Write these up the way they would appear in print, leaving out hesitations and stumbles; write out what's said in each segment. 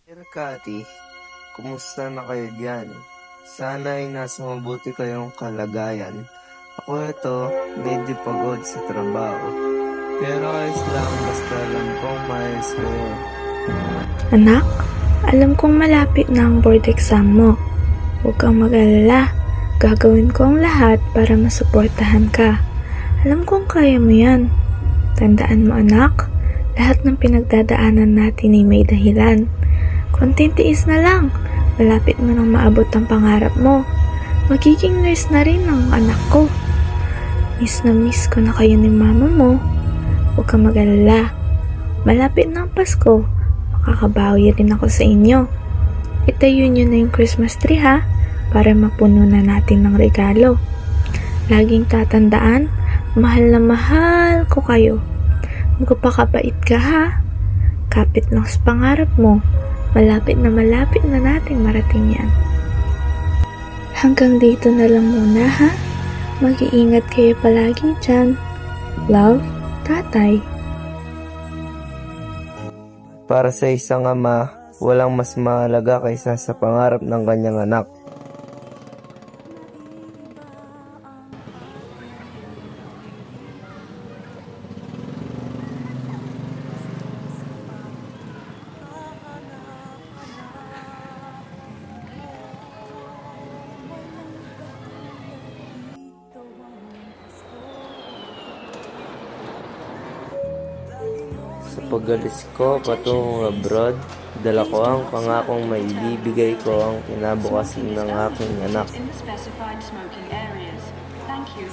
Dear Cathy, kumusta na kayo diyan? Sana ay nasa mabuti kayong kalagayan. Ako ito, medyo pagod sa trabaho. Pero ayos lang basta alam kong maayos kayo. Anak, alam kong malapit na ang board exam mo. Huwag kang mag-alala. Gagawin ko ang lahat para masuportahan ka. Alam kong kaya mo yan. Tandaan mo anak, lahat ng pinagdadaanan natin ay may dahilan. Konting tiis na lang. Malapit mo nang maabot ang pangarap mo. Magiging nurse na rin ang anak ko. Miss na miss ko na kayo ni mama mo. Huwag kang mag-alala. Malapit na ang Pasko. Makakabawi rin ako sa inyo. Itayo nyo na yung Christmas tree ha, para mapuno na natin ng regalo. Laging tatandaan, mahal na mahal ko kayo. Magpakabait ka ha. Kapit lang sa pangarap mo. Malapit na nating marating yan. Hanggang dito na lang muna ha. Mag-iingat kayo palagi dyan. Love, Tatay. Para sa isang ama, walang mas mahalaga kaysa sa pangarap ng kanyang anak. Sa pag-alis ko patungong abroad, dala ko ang pangakong maibibigay ko ang kinabukasan ng aking anak. In the specified smoking areas. Thank you.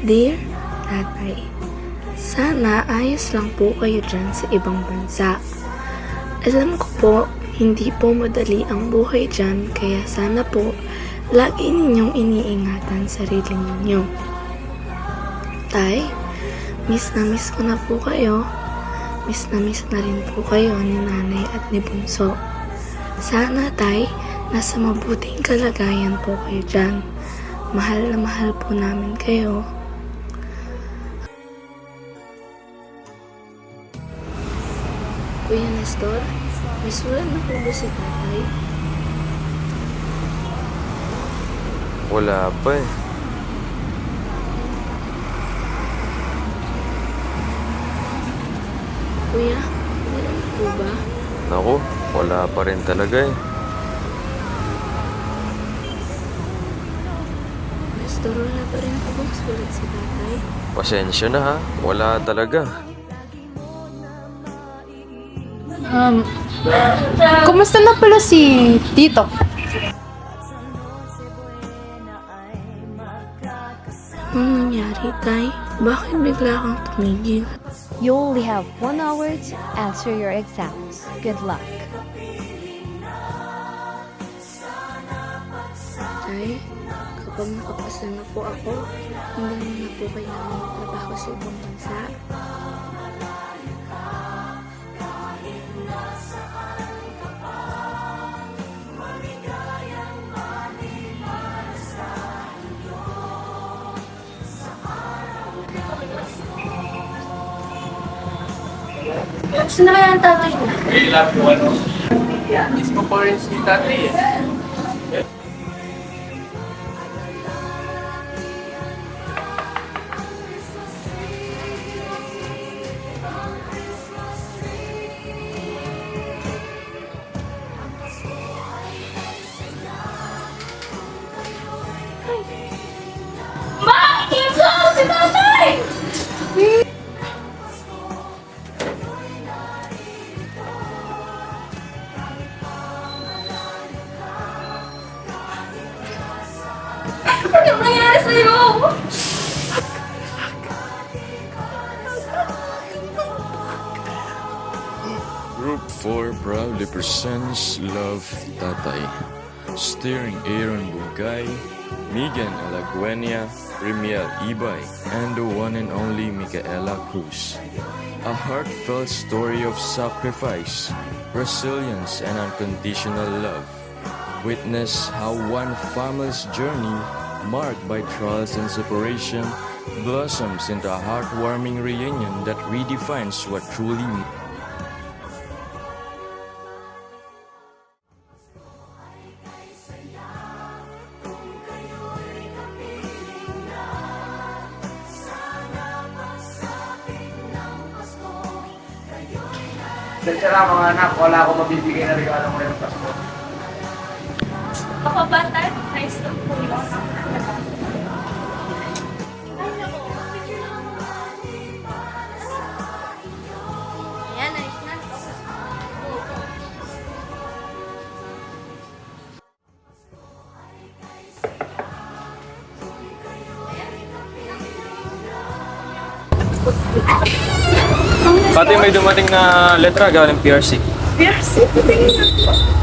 Dear Tatay, sana ayos lang po kayo dyan sa ibang bansa. Alam ko po, hindi po madali ang buhay dyan, kaya sana po, lagi ninyong iniingatan sarili ninyo. Tay, miss ko na po kayo. Miss na rin po kayo ni nanay at ni Bunso. Sana, Tay, nasa mabuting kalagayan po kayo dyan. Mahal na mahal po namin kayo. Kuya Nestor, may sulat na po ba si Tatay? Wala pa eh. Kuya, meron na po ba? Naku, wala pa rin talaga eh. Nestor, wala pa rin po bang sulat si Tatay? Pasensya na ha, wala talaga. Kumusta na pala si Tito? Anong nangyari, Tay? Bakit bigla kang tumigil? You only have 1 hour to answer your exams. Good luck. Tay, kapag nakapasa na po ako, hindi na po kailangan magtrabaho sa ibang bansa. Gusto na kaya ang tatay ko? Miss mo pa rin si tatay eh. Ano nangyari sa'yo? Group 4 proudly presents Love Tatay, starring Aaron Bugay, Megan Alaguenia, Remiel Ibay, and the one and only Micaela Cruz. A heartfelt story of sacrifice, resilience, and unconditional love. Witness how one family's journey, marked by trials and separation, blossoms into a heartwarming reunion that redefines what truly Sensya lang mga anak, wala akong mabibigay na regalo ngayong Pasko. Kapabata, nice lang po yun. Ayan, nice na. Pati may dumating na letra galing PRC. PRC, patingin na po.